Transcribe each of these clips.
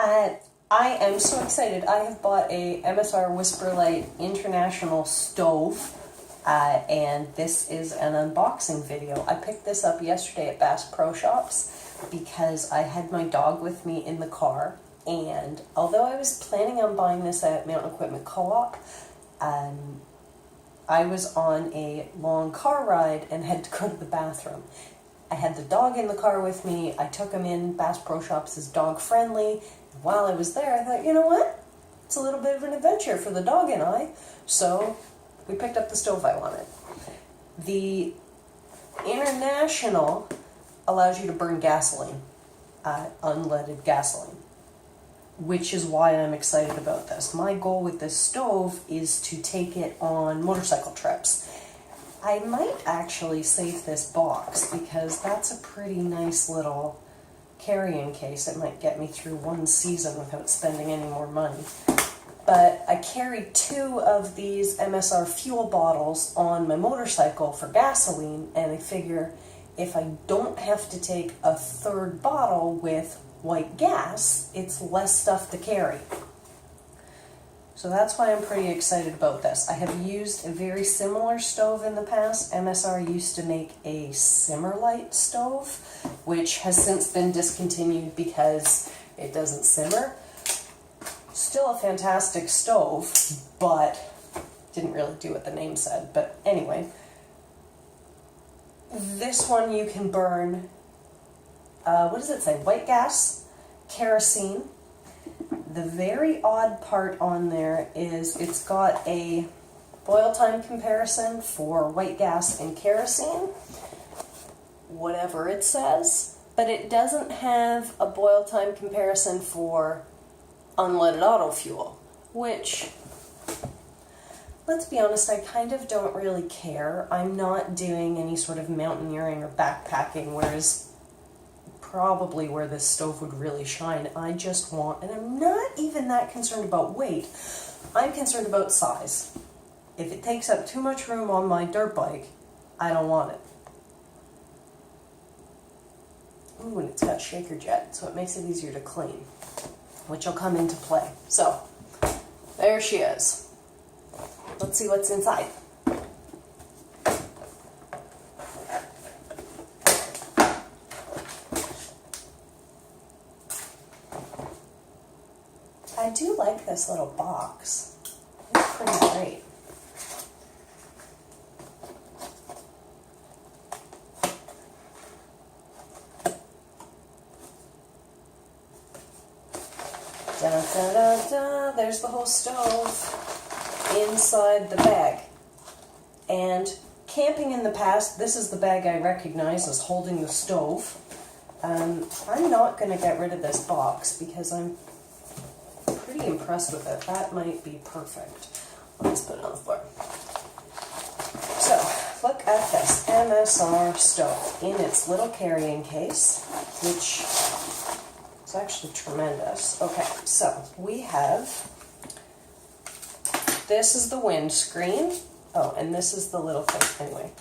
I am so excited. I have bought a MSR Whisperlite International stove, and this is an unboxing video. I picked this up yesterday at Bass Pro Shops because I had my dog with me in the car, and although I was planning on buying this at Mountain Equipment Co-op, I was on a long car ride and had to go to the bathroom. I had the dog in the car with me. I took him in. Bass Pro Shops is dog friendly. While I was there, I thought, you know what? It's a little bit of an adventure for the dog and I. So we picked up the stove I wanted. The International allows you to burn gasoline, unleaded gasoline, which is why I'm excited about this. My goal with this stove is to take it on motorcycle trips. I might actually save this box because that's a pretty nice little carrying case. It might get me through one season without spending any more money. But I carry 2 of these MSR fuel bottles on my motorcycle for gasoline, and I figure if I don't have to take a 3rd bottle with white gas, it's less stuff to carry. So that's why I'm pretty excited about this. I have used a very similar stove in the past. MSR used to make a Whisperlite stove, which has since been discontinued because it doesn't simmer. Still a fantastic stove, but didn't really do what the name said. But anyway, this one you can burn, what does it say? White gas, kerosene. The very odd part on there is it's got a boil time comparison for white gas and kerosene, whatever it says, but it doesn't have a boil time comparison for unleaded auto fuel, which, let's be honest, I kind of don't really care. I'm not doing any sort of mountaineering or backpacking, whereas probably where this stove would really shine. I just want, and I'm not even that concerned about weight, I'm concerned about size. If it takes up too much room on my dirt bike, I don't want it. Ooh, and it's got shaker jet, so it makes it easier to clean, which will come into play. So, there she is. Let's see what's inside. I do like this little box. It's pretty great. Da, da, da, da. There's the whole stove inside the bag. And camping in the past, this is the bag I recognize as holding the stove. I'm not going to get rid of this box because I'm pretty impressed with it. That might be perfect. Let's put it on the floor. So, look at this MSR stove in its little carrying case, which is actually tremendous. Okay, so we have, this is the windscreen. Oh, and this is the little thing. Anyway,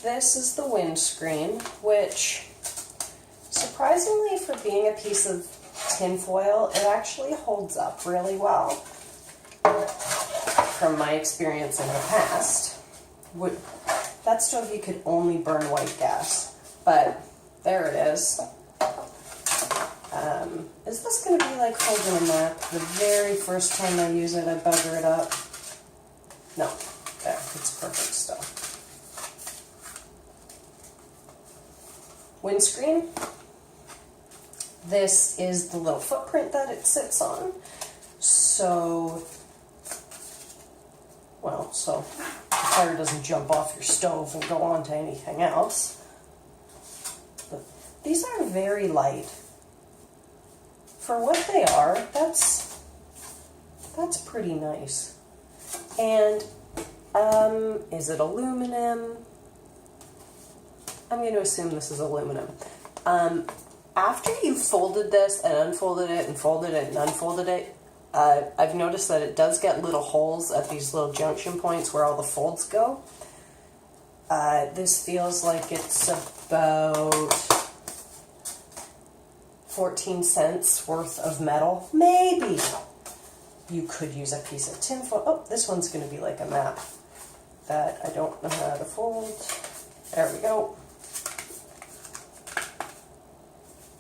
this is the windscreen, which, surprisingly for being a piece of tinfoil, it actually holds up really well from my experience in the past. That stove you could only burn white gas, but there it is. Is this going to be like holding a map? The very first time I use it, I bugger it up. No, there, it's perfect stuff. Windscreen. This is the little footprint that it sits on. So the fire doesn't jump off your stove and go on to anything else. But these are very light. For what they are, that's pretty nice. And is it aluminum? I'm going to assume this is aluminum. After you've folded this and unfolded it and folded it and unfolded it, I've noticed that it does get little holes at these little junction points where all the folds go. This feels like it's about 14 cents worth of metal. Maybe you could use a piece of tin foil. Oh, this one's going to be like a map that I don't know how to fold. There we go.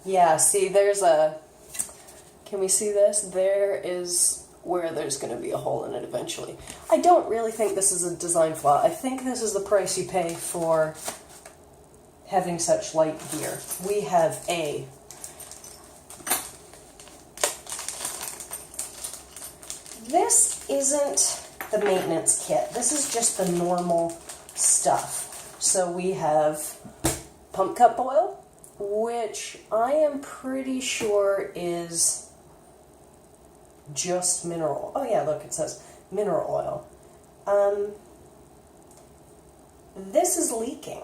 Yeah, see, there's a, can we see this? There is where there's going to be a hole in it eventually. I don't really think this is a design flaw. I think this is the price you pay for having such light gear. We have a this isn't the maintenance kit. This is just the normal stuff. So we have pump cup oil, which I am pretty sure is just mineral. Oh yeah, look, it says mineral oil. This is leaking.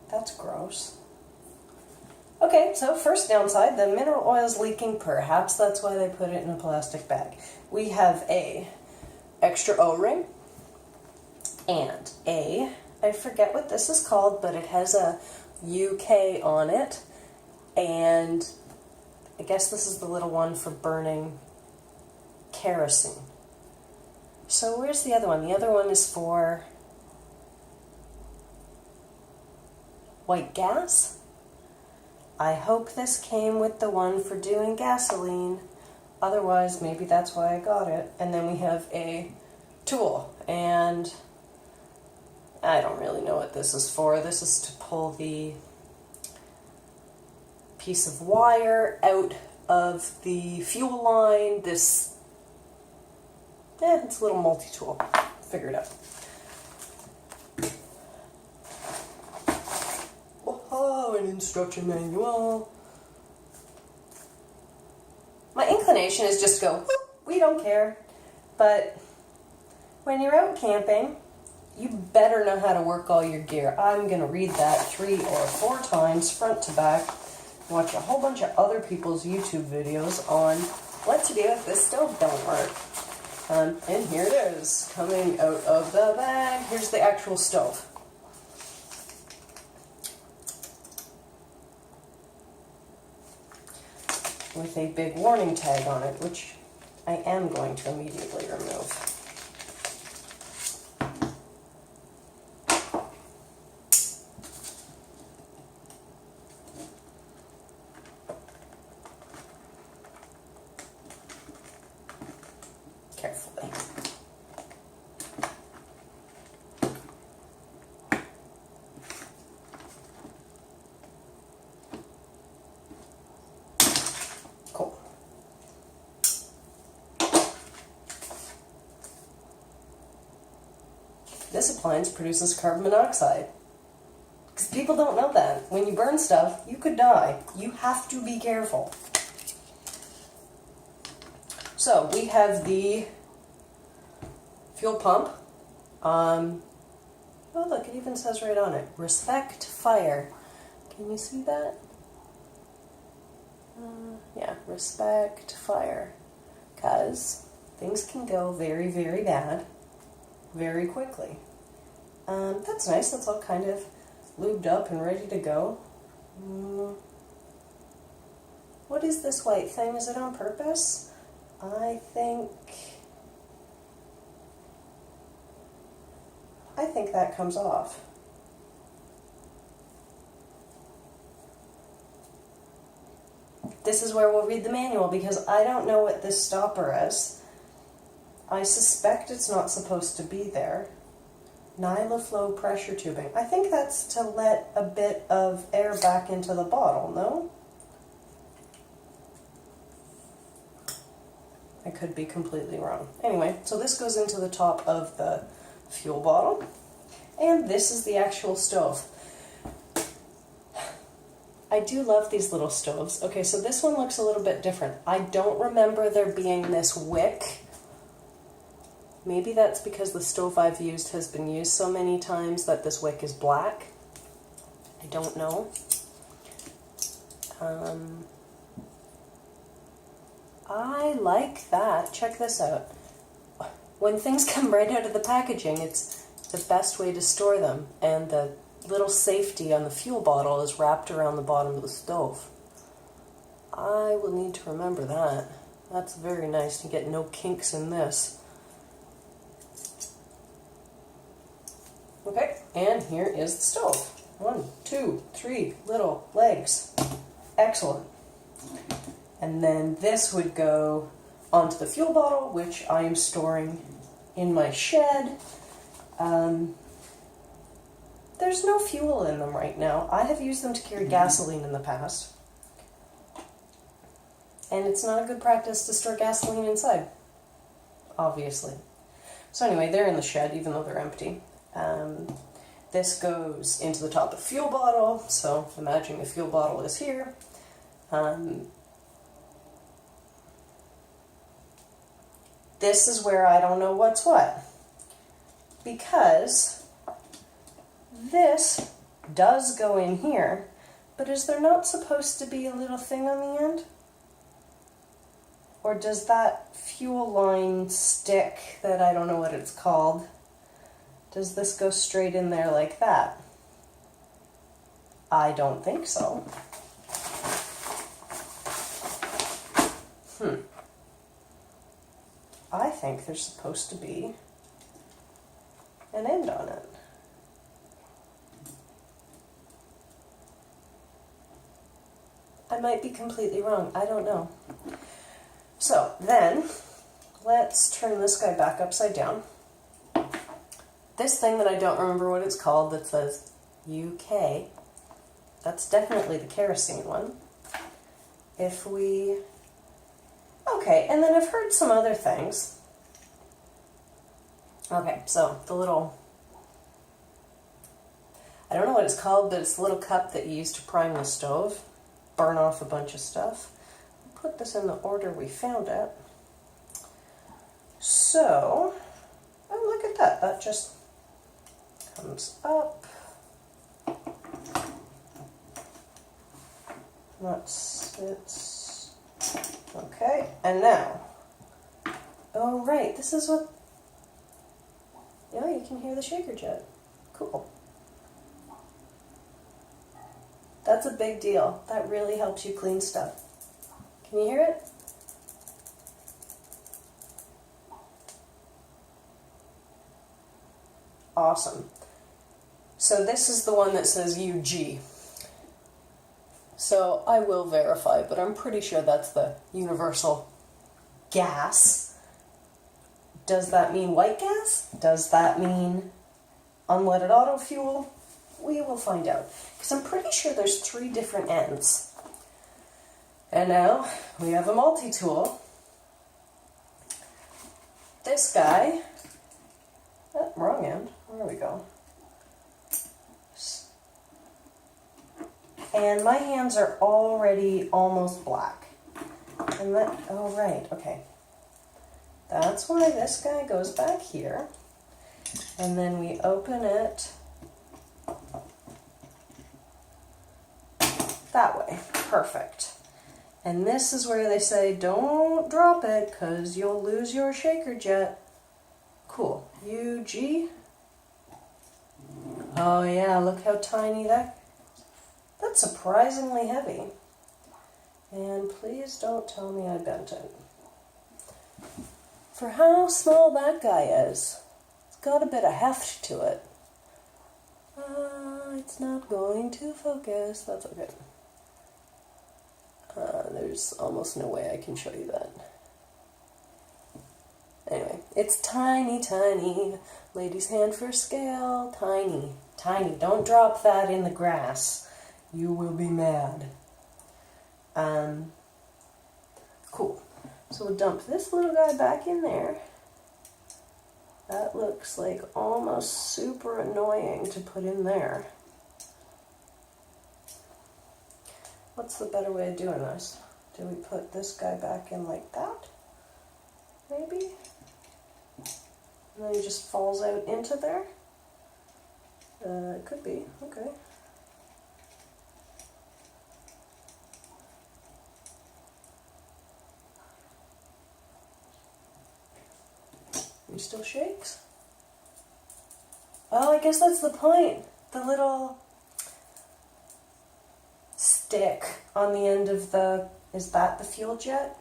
That's gross. Okay, so first downside, the mineral oil is leaking. Perhaps that's why they put it in a plastic bag. We have a extra O-ring and I forget what this is called, but it has a UK on it, and I guess this is the little one for burning kerosene. So where's the other one? The other one is for white gas. I hope this came with the one for doing gasoline. Otherwise, maybe that's why I got it. And then we have a tool. And I don't really know what this is for. This is to pull the piece of wire out of the fuel line. It's a little multi-tool. Figure it out. Oh, an instruction manual. My inclination is just to go, we don't care. But when you're out camping, you better know how to work all your gear. I'm going to read that 3 or 4 times, front to back, watch a whole bunch of other people's YouTube videos on what to do if this stove don't work. And here it is, coming out of the bag. Here's the actual stove. With a big warning tag on it, which I am going to immediately remove. Carefully. Cool. This appliance produces carbon monoxide. Because people don't know that. When you burn stuff, you could die. You have to be careful. So we have the fuel pump. Oh look, it even says right on it, respect fire. Can you see that? Yeah, respect fire. Because things can go very, very bad very quickly. That's nice. That's all kind of lubed up and ready to go. What is this white thing? Is it on purpose? I think that comes off. This is where we'll read the manual because I don't know what this stopper is. I suspect it's not supposed to be there. Nylaflow pressure tubing. I think that's to let a bit of air back into the bottle, no? I could be completely wrong. Anyway, so this goes into the top of the fuel bottle. And this is the actual stove. I do love these little stoves. Okay, so this one looks a little bit different. I don't remember there being this wick. Maybe that's because the stove I've used has been used so many times that this wick is black. I don't know. I like that. Check this out. when things come right out of the packaging, it's the best way to store them. And the little safety on the fuel bottle is wrapped around the bottom of the stove. I will need to remember that. That's very nice to get no kinks in this. Okay, and here is the stove. 1, 2, 3 little legs. Excellent. And then this would go onto the fuel bottle, which I am storing in my shed. There's no fuel in them right now. I have used them to carry gasoline in the past. And it's not a good practice to store gasoline inside, obviously. So anyway, they're in the shed, even though they're empty. This goes into the top of the fuel bottle, so imagine the fuel bottle is here. This is where I don't know what's what, because this does go in here, but is there not supposed to be a little thing on the end? Or does that fuel line stick that I don't know what it's called, does this go straight in there like that? I don't think so. I think there's supposed to be an end on it. I might be completely wrong. I don't know. So then, let's turn this guy back upside down. This thing that I don't remember what it's called that says UK, that's definitely the kerosene one. If we... Okay, and then I've heard some other things. Okay, so the little... I don't know what it's called, but it's the little cup that you use to prime the stove. Burn off a bunch of stuff. Put this in the order we found it. So, oh, look at that. That just comes up. That sits. Okay, and now. Oh, right. This is what. Yeah, you can hear the shaker jet. Cool. That's a big deal. That really helps you clean stuff. Can you hear it? Awesome. So this is the one that says UG. So I will verify, but I'm pretty sure that's the universal gas. Does that mean white gas? Does that mean unleaded auto fuel? We will find out. Because I'm pretty sure there's 3 different ends. And now we have a multi-tool. This guy, oh, wrong end, there we go. And my hands are already almost black. And that, oh right, okay. That's why this guy goes back here. And then we open it that way, perfect. And this is where they say, don't drop it, because you'll lose your shaker jet. Cool. UG. Oh yeah, look how tiny that's surprisingly heavy. And please don't tell me I bent it. For how small that guy is, it's got a bit of heft to it. It's not going to focus. That's okay. There's almost no way I can show you that. Anyway, it's tiny, tiny. Lady's hand for scale. Tiny, tiny. Don't drop that in the grass. You will be mad. Cool. So we'll dump this little guy back in there. That looks like almost super annoying to put in there. What's the better way of doing this? Do we put this guy back in like that? Maybe? And then he just falls out into there? It could be. Okay. He still shakes? Oh, I guess that's the point. The little stick on the end of the, is that the fuel jet?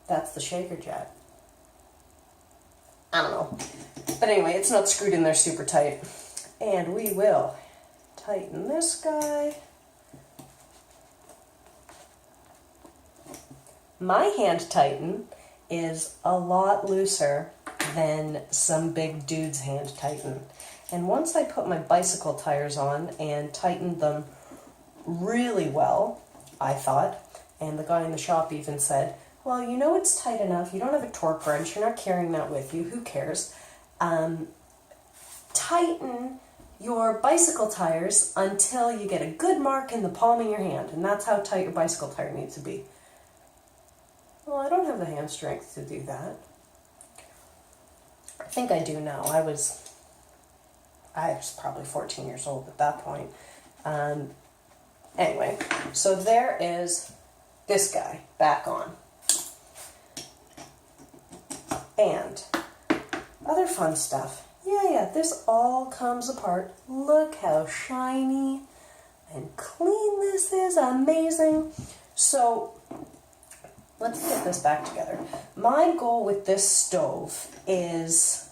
That's the shaker jet. I don't know. But anyway, it's not screwed in there super tight. And we will tighten this guy. My hand tighten is a lot looser than some big dude's hand tighten. And once I put my bicycle tires on and tightened them really well, I thought, and the guy in the shop even said, well, you know it's tight enough, you don't have a torque wrench, you're not carrying that with you, who cares? Tighten your bicycle tires until you get a good mark in the palm of your hand, and that's how tight your bicycle tire needs to be. Well, I don't have the hand strength to do that. I think I do now. I was probably 14 years old at that point. Anyway, so there is this guy back on. And other fun stuff. Yeah, this all comes apart. Look how shiny and clean this is. Amazing. So let's get this back together. My goal with this stove is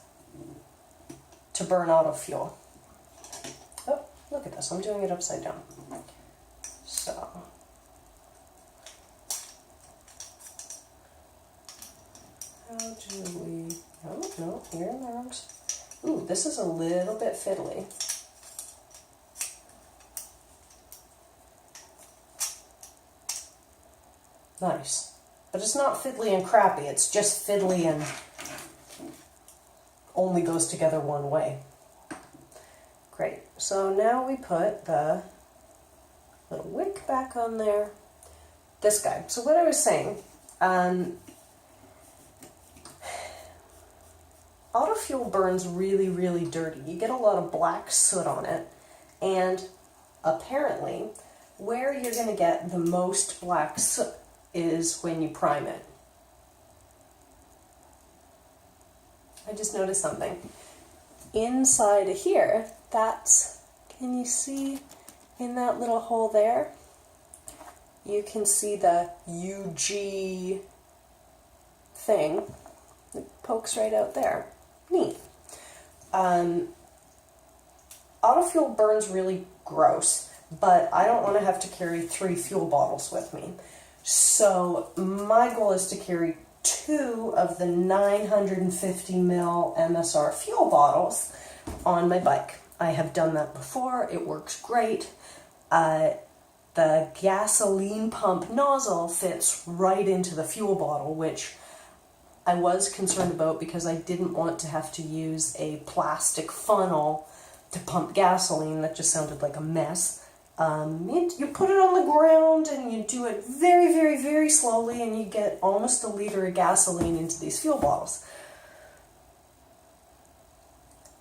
to burn auto fuel. Oh, look at this. I'm doing it upside down. So, how do we... Oh, no, here in the wrongs. Ooh, this is a little bit fiddly. Nice. But it's not fiddly and crappy, it's just fiddly and only goes together one way. Great. So now we put the little wick back on there. This guy. So what I was saying, auto fuel burns really, really dirty. You get a lot of black soot on it, and apparently where you're going to get the most black soot is when you prime it. I just noticed something. Inside of here, that's, can you see in that little hole there? You can see the UG thing. It pokes right out there. Neat. Auto fuel burns really gross, but I don't want to have to carry 3 fuel bottles with me. So my goal is to carry 2 of the 950 ml MSR fuel bottles on my bike. I have done that before. It works great. The gasoline pump nozzle fits right into the fuel bottle, which I was concerned about because I didn't want to have to use a plastic funnel to pump gasoline. That just sounded like a mess. You put it on the ground and you do it very, very, very slowly, and you get almost a liter of gasoline into these fuel bottles.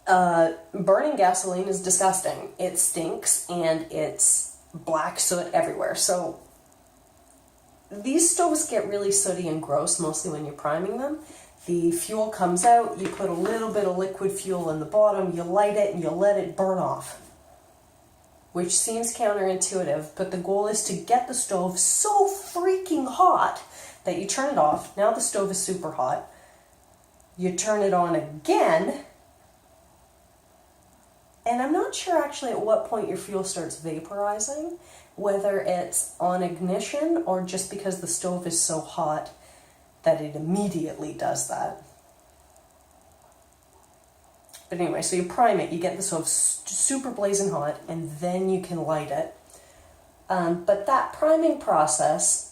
Burning gasoline is disgusting. It stinks and it's black soot everywhere. So these stoves get really sooty and gross, mostly when you're priming them. The fuel comes out, you put a little bit of liquid fuel in the bottom, you light it, and you let it burn off. Which seems counterintuitive, but the goal is to get the stove so freaking hot that you turn it off. Now the stove is super hot. You turn it on again, and I'm not sure actually at what point your fuel starts vaporizing, whether it's on ignition or just because the stove is so hot that it immediately does that. But anyway, so you prime it, you get the stove super blazing hot, and then you can light it. But that priming process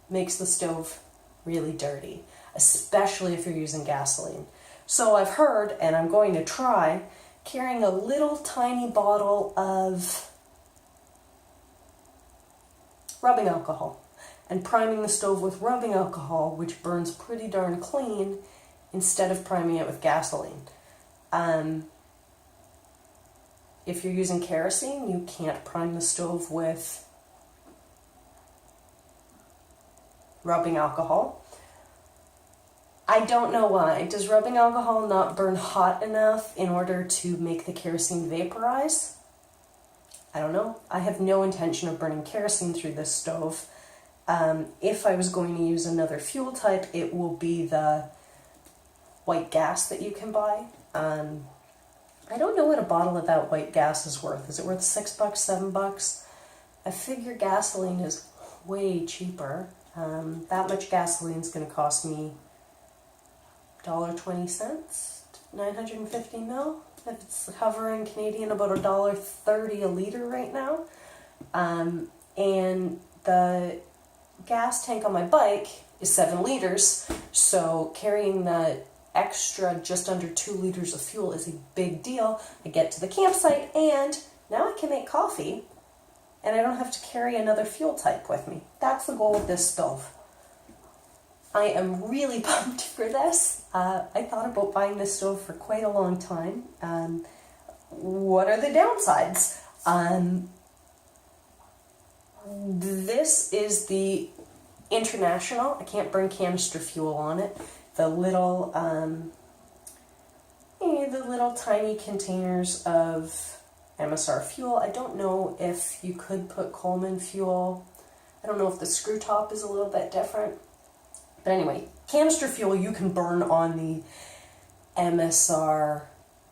makes the stove really dirty, especially if you're using gasoline. So I've heard, and I'm going to try, carrying a little tiny bottle of rubbing alcohol and priming the stove with rubbing alcohol, which burns pretty darn clean, instead of priming it with gasoline. If you're using kerosene, you can't prime the stove with rubbing alcohol. I don't know why. Does rubbing alcohol not burn hot enough in order to make the kerosene vaporize? I don't know. I have no intention of burning kerosene through this stove. If I was going to use another fuel type, it will be the white gas that you can buy. I don't know what a bottle of that white gas is worth. Is it worth $6, $7? I figure gasoline is way cheaper. That much gasoline is going to cost me $1.20, 950 mil. If it's hovering Canadian, about $1.30 a liter right now. And the gas tank on my bike is 7 liters, so carrying the extra just under 2 liters of fuel is a big deal. I get to the campsite and now I can make coffee and I don't have to carry another fuel type with me. That's the goal of this stove. I am really pumped for this. I thought about buying this stove for quite a long time. What are the downsides? This is the International. I can't burn canister fuel on it. The little tiny containers of MSR fuel. I don't know if you could put Coleman fuel. I don't know if the screw top is a little bit different. But anyway, canister fuel you can burn on the MSR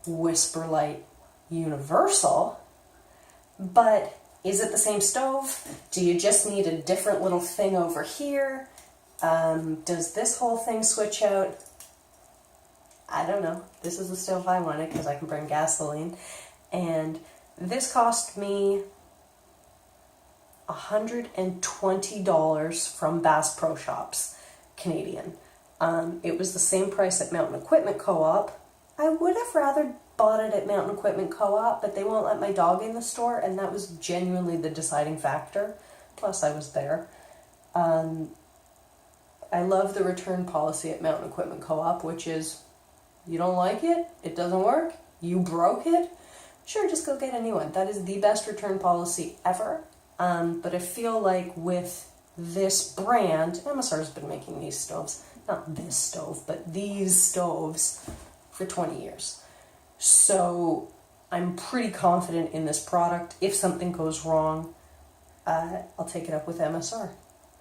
Whisperlite Universal, but is it the same stove? Do you just need a different little thing over here? Does this whole thing switch out? I don't know. This is the stove I wanted because I can burn gasoline. And this cost me $120 from Bass Pro Shops, Canadian. It was the same price at Mountain Equipment Co-op. I would have rather bought it at Mountain Equipment Co-op, but they won't let my dog in the store, and that was genuinely the deciding factor. Plus, I was there. I love the return policy at Mountain Equipment Co-op, which is, you don't like it, it doesn't work, you broke it, sure, just go get a new one. That is the best return policy ever. But I feel like with this brand, MSR's been making these stoves, not this stove, but these stoves for 20 years. So I'm pretty confident in this product. If something goes wrong, I'll take it up with MSR.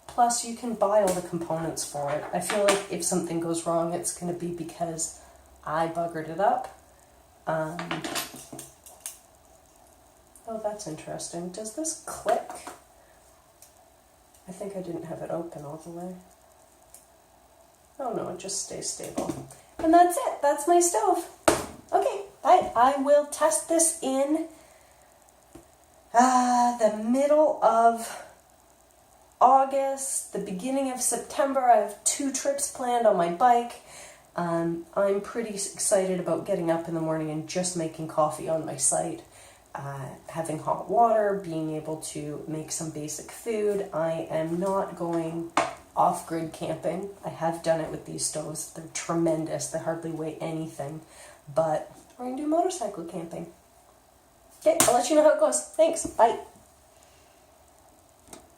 Plus, you can buy all the components for it. I feel like if something goes wrong, it's going to be because I buggered it up. Oh, that's interesting. Does this click? I think I didn't have it open all the way. Oh no, it just stays stable. And that's it. That's my stove. Okay, I will test this in the middle of August, the beginning of September. I have 2 trips planned on my bike. I'm pretty excited about getting up in the morning and just making coffee on my site. Having hot water, being able to make some basic food. I am not going off-grid camping. I have done it with these stoves. They're tremendous. They hardly weigh anything. But we're going to do motorcycle camping. Okay, I'll let you know how it goes. Thanks. Bye.